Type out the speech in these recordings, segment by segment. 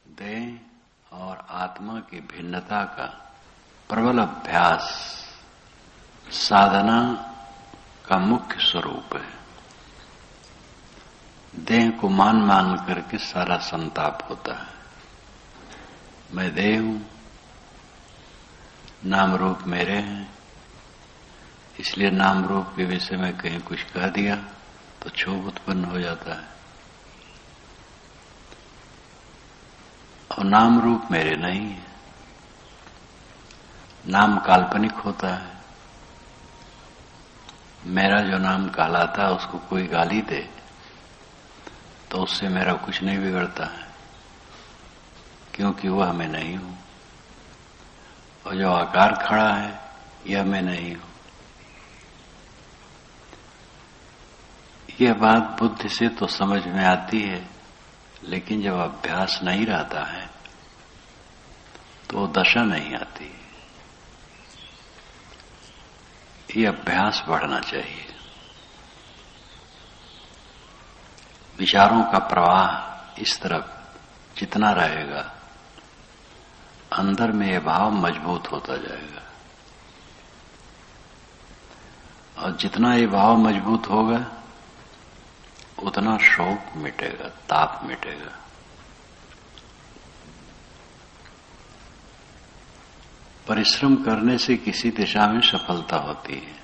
देह और आत्मा की भिन्नता का प्रबल अभ्यास साधना का मुख्य स्वरूप है। देह को मान मान करके सारा संताप होता है। मैं देह हूं, नाम रूप मेरे हैं, इसलिए नाम रूप के विषय में कहीं कुछ कह दिया तो क्षोभ उत्पन्न हो जाता है। और नाम रूप मेरे नहीं है, नाम काल्पनिक होता है। मेरा जो नाम कहलाता है उसको कोई गाली दे तो उससे मेरा कुछ नहीं बिगड़ता है, क्योंकि वह मैं नहीं हूं। और जो आकार खड़ा है यह मैं नहीं हूं। यह बात बुद्धि से तो समझ में आती है, लेकिन जब अभ्यास नहीं रहता है तो दशा नहीं आती। ये अभ्यास बढ़ना चाहिए। विचारों का प्रवाह इस तरफ जितना रहेगा, अंदर में यह भाव मजबूत होता जाएगा। और जितना ये भाव मजबूत होगा उतना शोक मिटेगा, ताप मिटेगा। परिश्रम करने से किसी दिशा में सफलता होती है,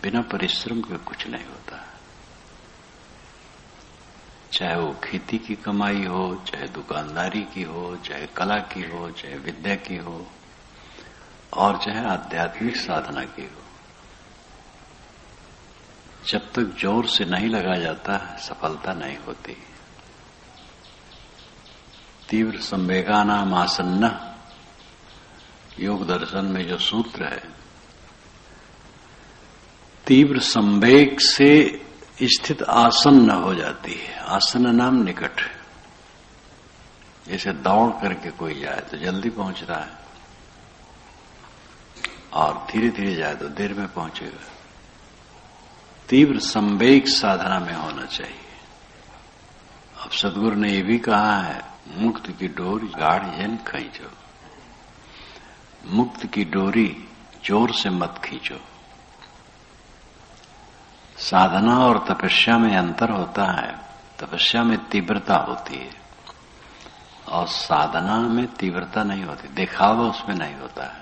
बिना परिश्रम के कुछ नहीं होता। चाहे वो खेती की कमाई हो, चाहे दुकानदारी की हो, चाहे कला की हो, चाहे विद्या की हो, और चाहे आध्यात्मिक साधना की हो। जब तक जोर से नहीं लगा जाता सफलता नहीं होती। तीव्र संवेगानाम आसन्न योग दर्शन में जो सूत्र है, तीव्र संवेग से स्थित आसन्न हो जाती है। आसन्न नाम निकट। जैसे दौड़ करके कोई जाए तो जल्दी पहुंचता है, और धीरे धीरे जाए तो देर में पहुंचेगा। तीव्र संवेग साधना में होना चाहिए। अब सदगुरु ने यह भी कहा है, मुक्त की डोरी गाढ़ जन खींचो। मुक्त की डोरी जोर से मत खींचो। साधना और तपस्या में अंतर होता है। तपस्या में तीव्रता होती है और साधना में तीव्रता नहीं होती, दिखावा उसमें नहीं होता है।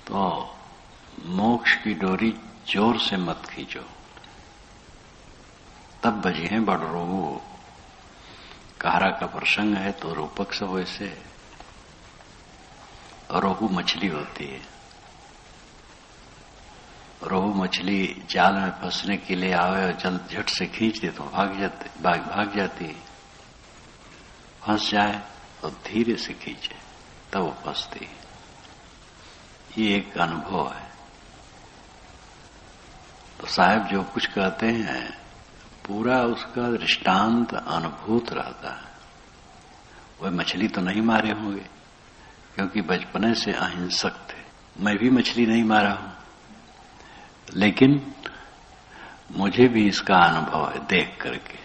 तो मोक्ष की डोरी जोर से मत खींचो। तब बजी है बड़ रोहू। कहारा का प्रसंग है तो रूपक सब वैसे है। रोहू मछली होती है। रोहू मछली जाल में फंसने के लिए आवे और जल्द झट से खींच दे तो भाग जाती है। फंस जाए तो धीरे से खींचे तब वो फंसती है। ये एक अनुभव है। तो साहब जो कुछ कहते हैं पूरा उसका दृष्टांत अनुभूत रहता है। वह मछली तो नहीं मारे होंगे, क्योंकि बचपने से अहिंसक थे। मैं भी मछली नहीं मारा हूं, लेकिन मुझे भी इसका अनुभव है। देख करके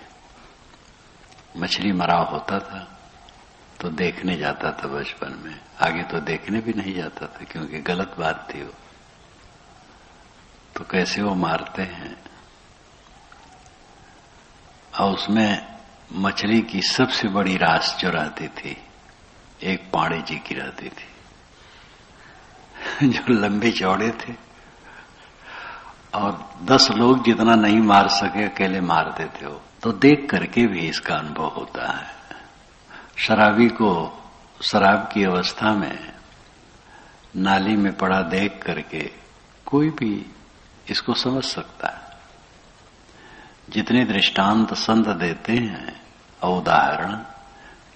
मछली मरा होता था तो देखने जाता था बचपन में। आगे तो देखने भी नहीं जाता था, क्योंकि गलत बात थी वो। तो कैसे वो मारते हैं, और उसमें मछली की सबसे बड़ी रास जो रहती थी, एक पाड़े जी की रहती थी, जो लंबे चौड़े थे और 10 लोग जितना नहीं मार सके अकेले मारते थे वो। तो देख करके भी इसका अनुभव होता है। शराबी को शराब की अवस्था में नाली में पड़ा देख करके कोई भी इसको समझ सकता है। जितने दृष्टांत संत देते हैं और उदाहरण,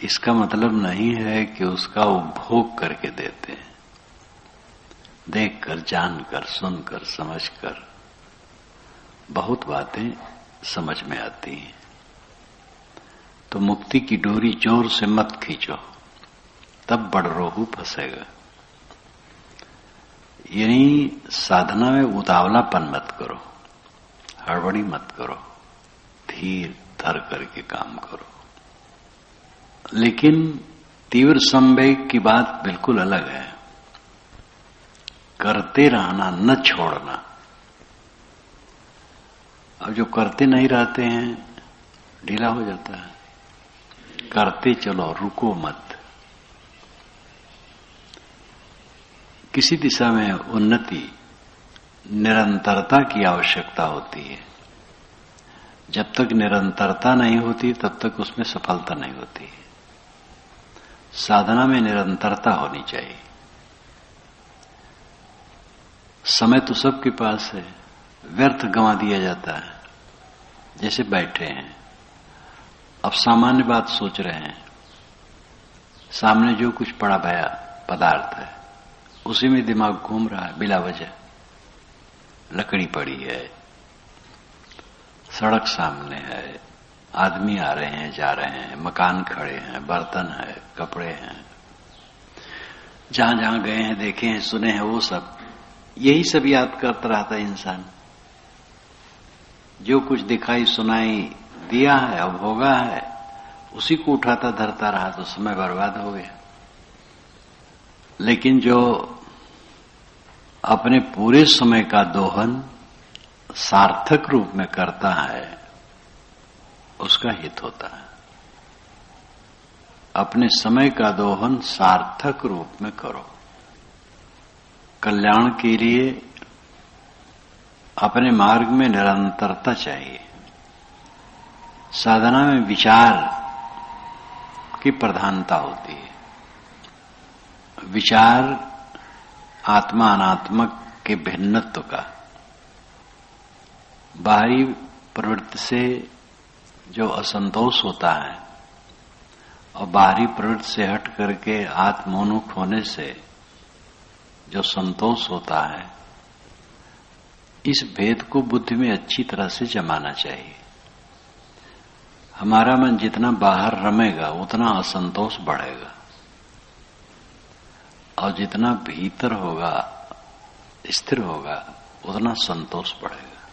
इसका मतलब नहीं है कि उसका उपभोग करके देते हैं। देखकर, जानकर, सुनकर, समझकर बहुत बातें समझ में आती हैं। तो मुक्ति की डोरी जोर से मत खींचो, तब बड़ रोहू फंसेगा। यानी साधना में उतावलापन मत करो, हड़बड़ी मत करो। धीर धर करके काम करो। लेकिन तीव्र संवेग की बात बिल्कुल अलग है। करते रहना, न छोड़ना। अब जो करते नहीं रहते हैं ढीला हो जाता है। करते चलो, रुको मत। किसी दिशा में उन्नति निरंतरता की आवश्यकता होती है। जब तक निरंतरता नहीं होती तब तक उसमें सफलता नहीं होती। साधना में निरंतरता होनी चाहिए। समय तो सबके पास है, व्यर्थ गंवा दिया जाता है। जैसे बैठे हैं, अब सामान्य बात सोच रहे हैं, सामने जो कुछ पड़ा भया पदार्थ है उसी में दिमाग घूम रहा है बिला वजह। लकड़ी पड़ी है, सड़क सामने है, आदमी आ रहे हैं जा रहे हैं, मकान खड़े हैं, बर्तन है, कपड़े हैं, जहां जहां गए हैं देखे हैं सुने हैं, वो सब यही सब याद करता रहता है इंसान। जो कुछ दिखाई सुनाई दिया है अब होगा है, उसी को उठाता धरता रहा तो समय बर्बाद हो गया। लेकिन जो अपने पूरे समय का दोहन सार्थक रूप में करता है उसका हित होता है। अपने समय का दोहन सार्थक रूप में करो। कल्याण के लिए अपने मार्ग में निरंतरता चाहिए। साधना में विचार की प्रधानता होती है। विचार आत्मा अनात्मक के भिन्नत्व का, बाहरी प्रवृत्ति से जो असंतोष होता है और बाहरी प्रवृत्ति से हट करके आत्मोन्मुख होने से जो संतोष होता है, इस भेद को बुद्धि में अच्छी तरह से जमाना चाहिए। हमारा मन जितना बाहर रमेगा उतना असंतोष बढ़ेगा और जितना भीतर होगा स्थिर होगा उतना संतोष बढ़ेगा।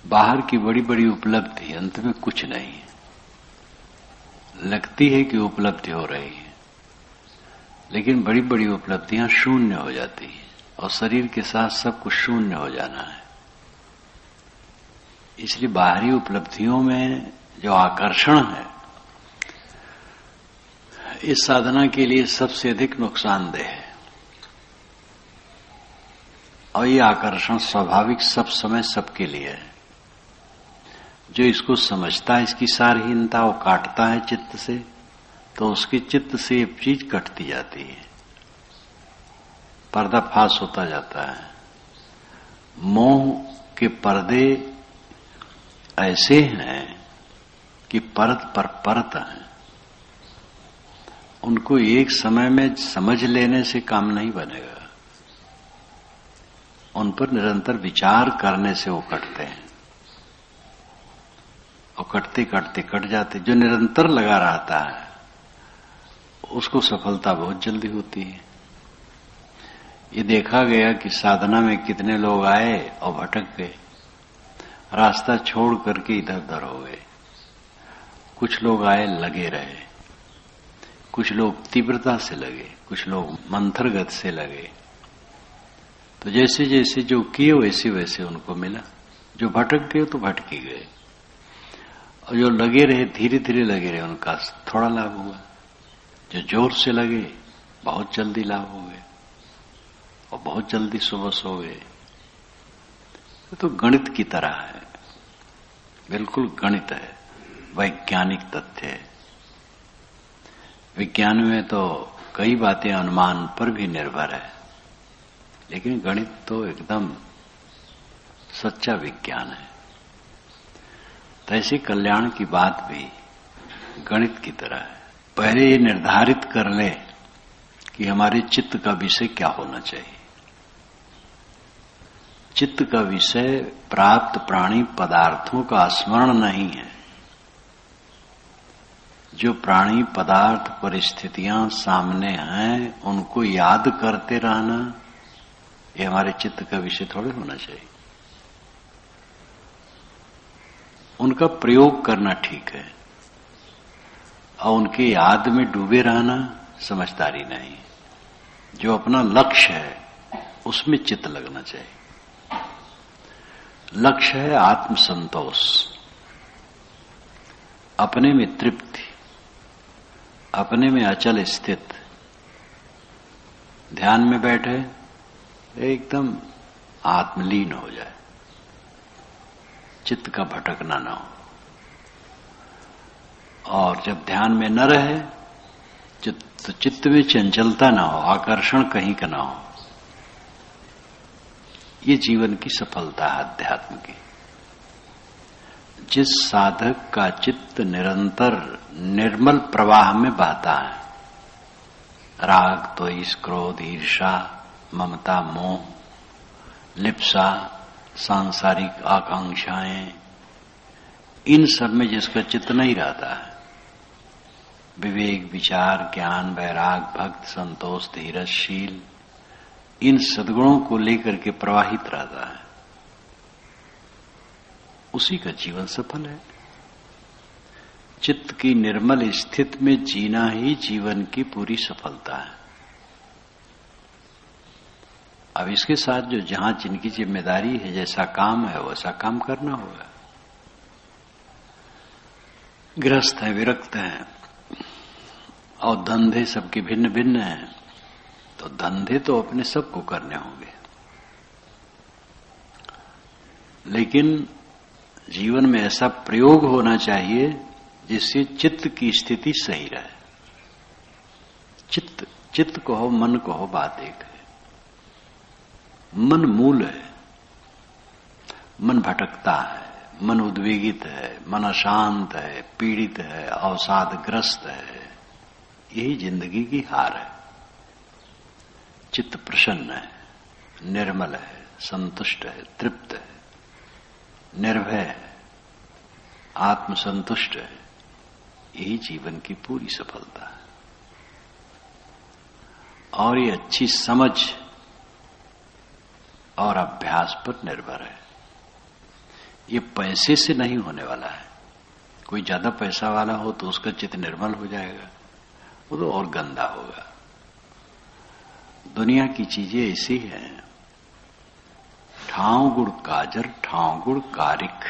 बाहर की बड़ी बड़ी उपलब्धि अंत में कुछ नहीं है। लगती है कि उपलब्धि हो रही है, लेकिन बड़ी बड़ी उपलब्धियां शून्य हो जाती है और शरीर के साथ सब कुछ शून्य हो जाना है। इसलिए बाहरी उपलब्धियों में जो आकर्षण है इस साधना के लिए सबसे अधिक नुकसानदेह है। और ये आकर्षण स्वाभाविक सब समय सबके लिए है। जो इसको समझता है, इसकी सारहीनता वो काटता है चित्त से, तो उसके चित्त से ये चीज कटती जाती है, पर्दाफाश होता जाता है। मोह के पर्दे ऐसे हैं कि परत पर परत हैं। उनको एक समय में समझ लेने से काम नहीं बनेगा। उन पर निरंतर विचार करने से वो कटते हैं और कटते कटते कट जाते। जो निरंतर लगा रहता है उसको सफलता बहुत जल्दी होती है। ये देखा गया कि साधना में कितने लोग आए और भटक गए, रास्ता छोड़ करके इधर उधर हो गए। कुछ लोग आए लगे रहे, कुछ लोग तीव्रता से लगे, कुछ लोग मंथरगत से लगे। तो जैसे जैसे जो किए वैसे वैसे उनको मिला। जो भटक गए तो भटकी गए और जो लगे रहे धीरे धीरे लगे रहे उनका थोड़ा लाभ हुआ। जो जोर से लगे बहुत जल्दी लाभ हो गए और बहुत जल्दी सुबह हो गए। तो गणित की तरह है, बिल्कुल गणित है, वैज्ञानिक तथ्य है। विज्ञान में तो कई बातें अनुमान पर भी निर्भर है, लेकिन गणित तो एकदम सच्चा विज्ञान है। तो ऐसी कल्याण की बात भी गणित की तरह है। पहले ये निर्धारित कर ले कि हमारे चित्त का विषय क्या होना चाहिए। चित्त का विषय प्राप्त प्राणी पदार्थों का स्मरण नहीं है। जो प्राणी पदार्थ परिस्थितियां सामने हैं उनको याद करते रहना, ये हमारे चित्त का विषय थोड़े होना चाहिए। उनका प्रयोग करना ठीक है और उनके याद में डूबे रहना समझदारी नहीं। जो अपना लक्ष्य है उसमें चित्त लगना चाहिए। लक्ष्य है आत्मसंतोष, अपने में तृप्ति, अपने में अचल स्थित। ध्यान में बैठे एकदम आत्मलीन हो जाए, चित्त का भटकना ना हो। और जब ध्यान में न रहे तो चित्त में चंचलता ना हो, आकर्षण कहीं का ना हो। ये जीवन की सफलता है अध्यात्म की। जिस साधक का चित्त निरंतर निर्मल प्रवाह में बहता है, राग, द्वेष, क्रोध, ईर्षा, ममता, मोह, लिप्सा, सांसारिक आकांक्षाएं, इन सब में जिसका चित्त नहीं रहता है, विवेक, विचार, ज्ञान, वैराग, भक्त, संतोष, धीरज, शील, इन सद्गुणों को लेकर के प्रवाहित रहता है, उसी का जीवन सफल है। चित्त की निर्मल स्थिति में जीना ही जीवन की पूरी सफलता है। अब इसके साथ जो जहां जिनकी जिम्मेदारी है, जैसा काम है वैसा काम करना होगा। गृहस्थ है, विरक्त है और धंधे सबके भिन्न भिन्न हैं, तो धंधे तो अपने सबको करने होंगे, लेकिन जीवन में ऐसा प्रयोग होना चाहिए जिससे चित्त की स्थिति सही रहे। चित्त को हो, मन को हो, बात एक है। मन मूल है, मन भटकता है, मन उद्वेगित है, मन अशांत है, पीड़ित है, अवसादग्रस्त है। यही जिंदगी की हार है। चित्त प्रसन्न है, निर्मल है, संतुष्ट है, तृप्त है, निर्भय है, आत्मसंतुष्ट है। यही जीवन की पूरी सफलता है। और ये अच्छी समझ और अभ्यास पर निर्भर है। ये पैसे से नहीं होने वाला है। कोई ज्यादा पैसा वाला हो तो उसका चित्त निर्मल हो जाएगा, वो तो और गंदा होगा। दुनिया की चीजें ऐसी हैं, ठाव गुड़ काजर, ठाव गुड़ कारिक।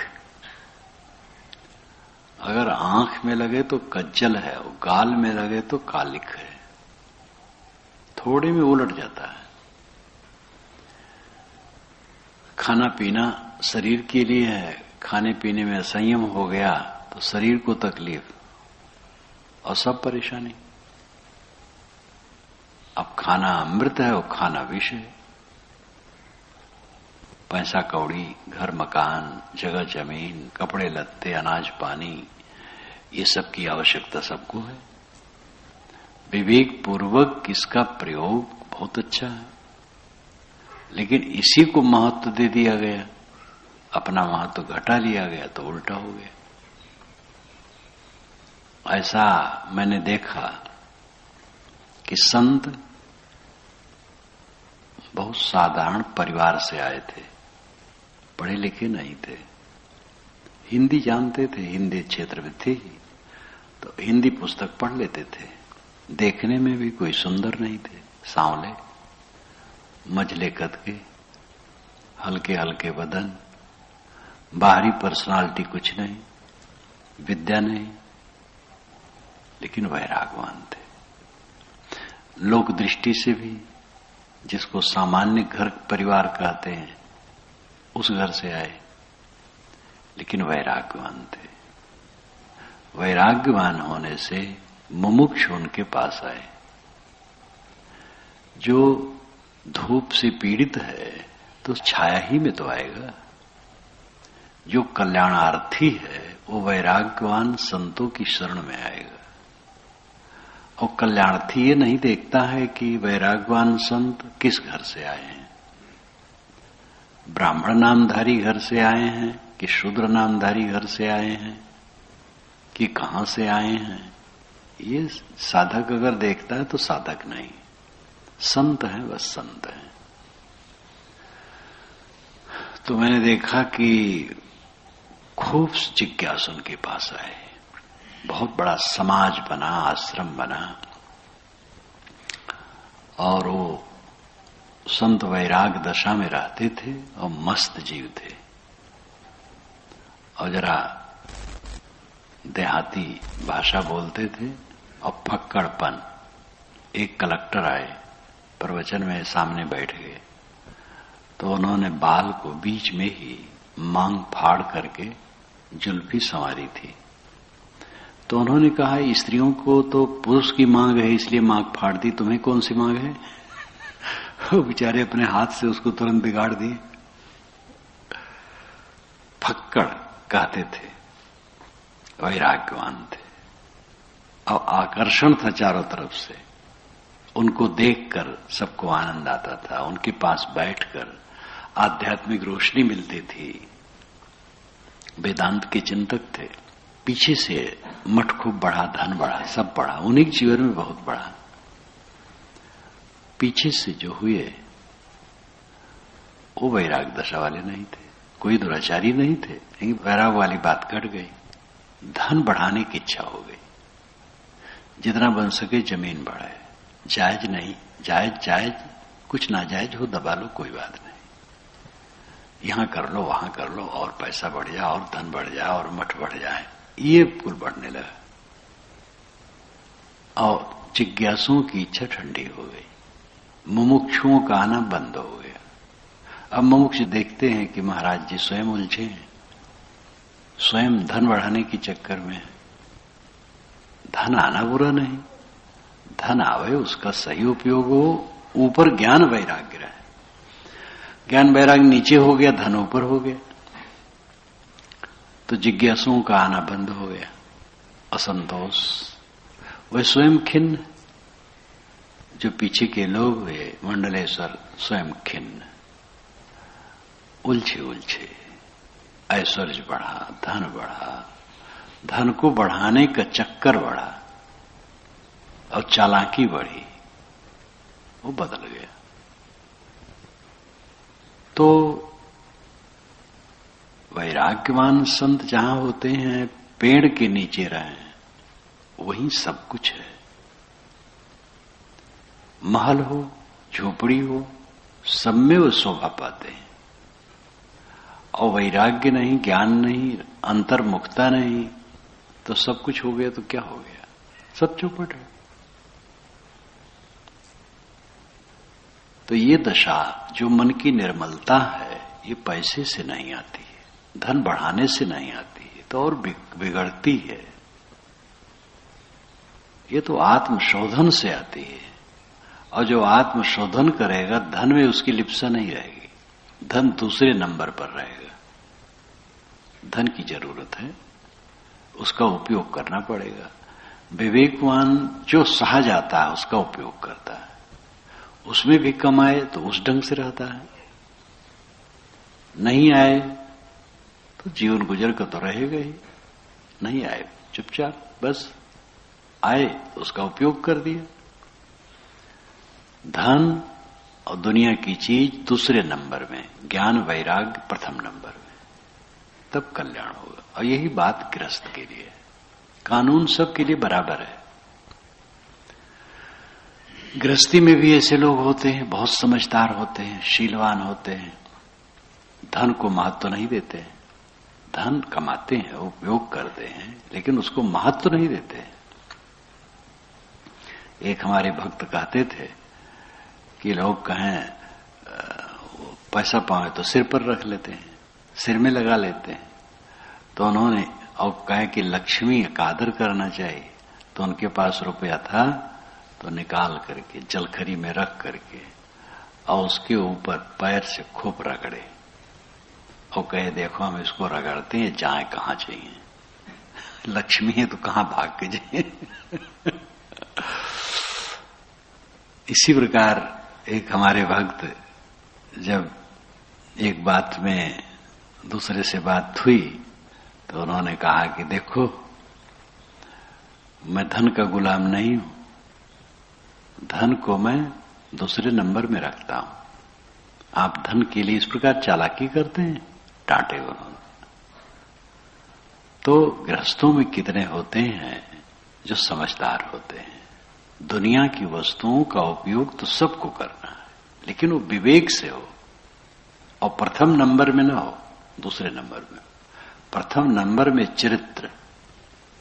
अगर आंख में लगे तो कज्जल है, और गाल में लगे तो कालिक है। थोड़े में उलट जाता है। खाना पीना शरीर के लिए है, खाने पीने में संयम हो गया तो शरीर को तकलीफ और सब परेशानी। अब खाना अमृत है और खाना विष है। पैसा कौड़ी, घर मकान, जगह जमीन, कपड़े लत्ते, अनाज पानी, ये सब की आवश्यकता सबको है। विवेक पूर्वक इसका प्रयोग बहुत अच्छा है, लेकिन इसी को महत्व दे दिया गया, अपना महत्व घटा लिया गया तो उल्टा हो गया। ऐसा मैंने देखा कि संत बहुत साधारण परिवार से आए थे, पढ़े लिखे नहीं थे, हिंदी जानते थे, हिंदी क्षेत्र में थे ही, तो हिंदी पुस्तक पढ़ लेते थे। देखने में भी कोई सुंदर नहीं थे, सांवले, मझले कद के, हल्के हल्के बदन, बाहरी पर्सनालिटी कुछ नहीं, विद्या नहीं, लेकिन वैरागवान थे। लोक दृष्टि से भी जिसको सामान्य घर परिवार कहते हैं, उस घर से आए, लेकिन वैराग्यवान थे। वैराग्यवान होने से मुमुक्ष उनके पास आए। जो धूप से पीड़ित है तो छाया ही में तो आएगा। जो कल्याणार्थी है वो वैराग्यवान संतों की शरण में आएगा। और कल्याणार्थी ये नहीं देखता है कि वैराग्यवान संत किस घर से आए हैं, ब्राह्मण नामधारी घर से आए हैं कि शूद्र नामधारी घर से आए हैं कि कहां से आए हैं। ये साधक अगर देखता है तो साधक नहीं, संत है, बस संत है। तो मैंने देखा कि खूब जिज्ञासु उनके पास आए। बहुत बड़ा समाज बना, आश्रम बना, और वो संत वैराग दशा में रहते थे और मस्त जीव थे। और जरा देहाती भाषा बोलते थे और फक्कड़पन। एक कलेक्टर आए, प्रवचन में सामने बैठ गए, तो उन्होंने बाल को बीच में ही मांग फाड़ करके जुल्फी संवारी थी। तो उन्होंने कहा, स्त्रियों को तो पुरुष की मांग है इसलिए मांग फाड़ दी, तुम्हें कौन सी मांग है? वो बेचारे अपने हाथ से उसको तुरंत बिगाड़ दिए। फक्कड़ कहते थे, वैराग्यवान थे और आकर्षण था चारों तरफ से। उनको देखकर सबको आनंद आता था। उनके पास बैठकर आध्यात्मिक रोशनी मिलती थी। वेदांत के चिंतक थे। पीछे से मठ खूब बढ़ा, धन बढ़ा, सब बढ़ा, उन्हीं के जीवन में बहुत बढ़ा। पीछे से जो हुए वो वैराग दशा वाले नहीं थे, कोई दुराचारी नहीं थे, लेकिन वैराग वाली बात घट गई। धन बढ़ाने की इच्छा हो गई। जितना बन सके जमीन बढ़ाए, जायज नहीं, जायज जायज, कुछ नाजायज हो दबा लो, कोई बात नहीं। यहां कर लो, वहां कर लो, और पैसा बढ़ जाए, और धन बढ़ जाए, और मठ बढ़ जाए, ये कुल बढ़ने लगा। और जिज्ञासुओं की इच्छा ठंडी हो गई। मुमुक्षुओं का आना बंद हो गया। अब मुमुक्ष देखते हैं कि महाराज जी स्वयं उलझे हैं, स्वयं धन बढ़ाने के चक्कर में। धन आना बुरा नहीं, धन आवे उसका सही उपयोग हो, ऊपर ज्ञान वैराग्य रहे। ज्ञान वैराग्य नीचे हो गया, धन ऊपर हो गया, तो जिज्ञासुओं का आना बंद हो गया। असंतोष, वह स्वयं खिन्न, जो पीछे के लोग हुए मंडलेश्वर स्वयं खिन्न, उलझे उलझे। ऐश्वर्य बढ़ा, धन बढ़ा, धन को बढ़ाने का चक्कर बढ़ा और चालाकी बढ़ी, वो बदल गया। तो वैराग्यवान संत जहां होते हैं, पेड़ के नीचे रहे, वहीं सब कुछ है। महल हो, झोपड़ी हो, सब में वो शोभा पाते हैं। और वैराग्य नहीं, ज्ञान नहीं, अंतर्मुखता नहीं, तो सब कुछ हो गया तो क्या हो गया? सब चौपट है। तो ये दशा जो मन की निर्मलता है, ये पैसे से नहीं आती है, धन बढ़ाने से नहीं आती है, तो और बिगड़ती है। ये तो आत्मशोधन से आती है। और जो आत्मशोधन करेगा, धन में उसकी लिप्सा नहीं रहेगी, धन दूसरे नंबर पर रहेगा। धन की जरूरत है, उसका उपयोग करना पड़ेगा। विवेकवान जो सहा जाता है उसका उपयोग करता है, उसमें भी कमाए तो उस ढंग से रहता है, नहीं आए तो जीवन गुजर का तो रहेगा ही। नहीं आए चुपचाप, बस आए उसका उपयोग कर दिया। धन और दुनिया की चीज दूसरे नंबर में, ज्ञान वैराग्य प्रथम नंबर में, तब कल्याण होगा। और यही बात गृहस्थ के लिए, कानून सबके लिए बराबर है। गृहस्थी में भी ऐसे लोग होते हैं, बहुत समझदार होते हैं, शीलवान होते हैं, धन को महत्व नहीं देते हैं। धन कमाते हैं, उपयोग करते हैं, लेकिन उसको महत्व नहीं देते हैं। एक हमारे भक्त कहते थे कि लोग कहें पैसा पावे तो सिर पर रख लेते हैं, सिर में लगा लेते हैं। तो उन्होंने और कहे कि लक्ष्मी का आदर करना चाहिए, तो उनके पास रुपया था तो निकाल करके जलखरी में रख करके और उसके ऊपर पैर से खूब रगड़े और कहे देखो हम इसको रगड़ते हैं, जाए कहां चाहिए, लक्ष्मी है तो कहां भाग के जाए। इसी प्रकार एक हमारे भक्त जब एक बात में दूसरे से बात हुई तो उन्होंने कहा कि देखो मैं धन का गुलाम नहीं हूं, धन को मैं दूसरे नंबर में रखता हूं। आप धन के लिए इस प्रकार चालाकी करते हैं, डांटे उन्होंने। तो गृहस्थों में कितने होते हैं जो समझदार होते हैं। दुनिया की वस्तुओं का उपयोग तो सबको करना है, लेकिन वो विवेक से हो और प्रथम नंबर में ना हो, दूसरे नंबर में। प्रथम नंबर में चरित्र,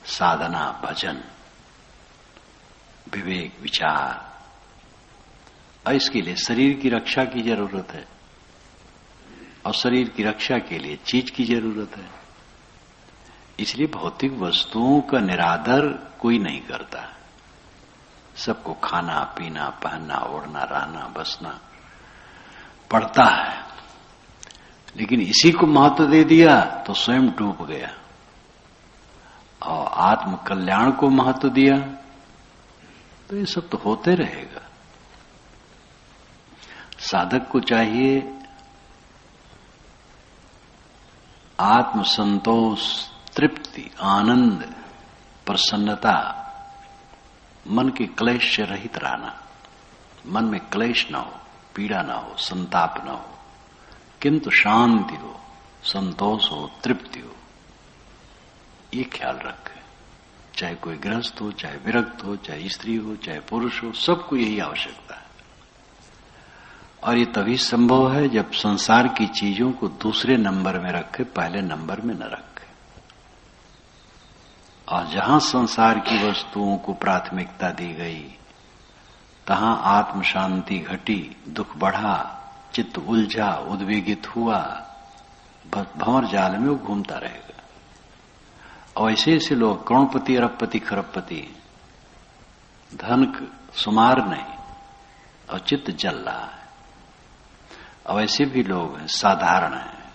साधना, भजन, विवेक, विचार। और इसके लिए शरीर की रक्षा की जरूरत है, और शरीर की रक्षा के लिए चीज की जरूरत है। इसलिए भौतिक वस्तुओं का निरादर कोई नहीं करता। सबको खाना पीना, पहनना, ओढ़ना, रहना, बसना पड़ता है, लेकिन इसी को महत्व दे दिया तो स्वयं डूब गया। और आत्म कल्याण को महत्व दिया तो ये सब तो होते रहेगा। साधक को चाहिए आत्म संतोष, तृप्ति, आनंद, प्रसन्नता, मन के क्लेश से रहित रहना। मन में क्लेश ना हो, पीड़ा ना हो, संताप ना हो, किंतु शांति हो, संतोष हो, तृप्ति हो। ये ख्याल रखें। चाहे कोई गृहस्थ हो, चाहे विरक्त हो, चाहे स्त्री हो, चाहे पुरुष हो, सबको यही आवश्यकता है। और ये तभी संभव है जब संसार की चीजों को दूसरे नंबर में रखे, पहले नंबर में न रखे। और जहां संसार की वस्तुओं को प्राथमिकता दी गई, तहां आत्म शांति घटी, दुख बढ़ा, चित्त उलझा, उद्वेगित हुआ, भंवर जाल में वो घूमता रहेगा। और ऐसे ऐसे लोग करोड़पति, अरबपति, खरबपति, धन सुमार नहीं और चित्त जल रहा है। और ऐसे भी लोग हैं साधारण हैं,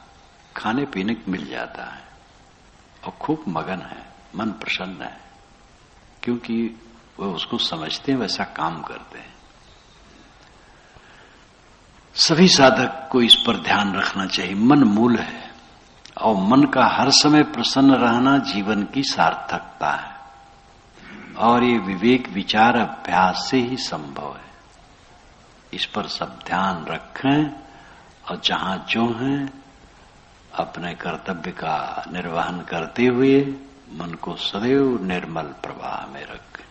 खाने पीने को मिल जाता है और खूब मगन है, मन प्रसन्न है, क्योंकि वह उसको समझते हैं, वैसा काम करते हैं। सभी साधक को इस पर ध्यान रखना चाहिए। मन मूल है और मन का हर समय प्रसन्न रहना जीवन की सार्थकता है। और ये विवेक विचार अभ्यास से ही संभव है। इस पर सब ध्यान रखें और जहां जो हैं अपने कर्तव्य का निर्वहन करते हुए मन को सदैव निर्मल प्रवाह में रखें।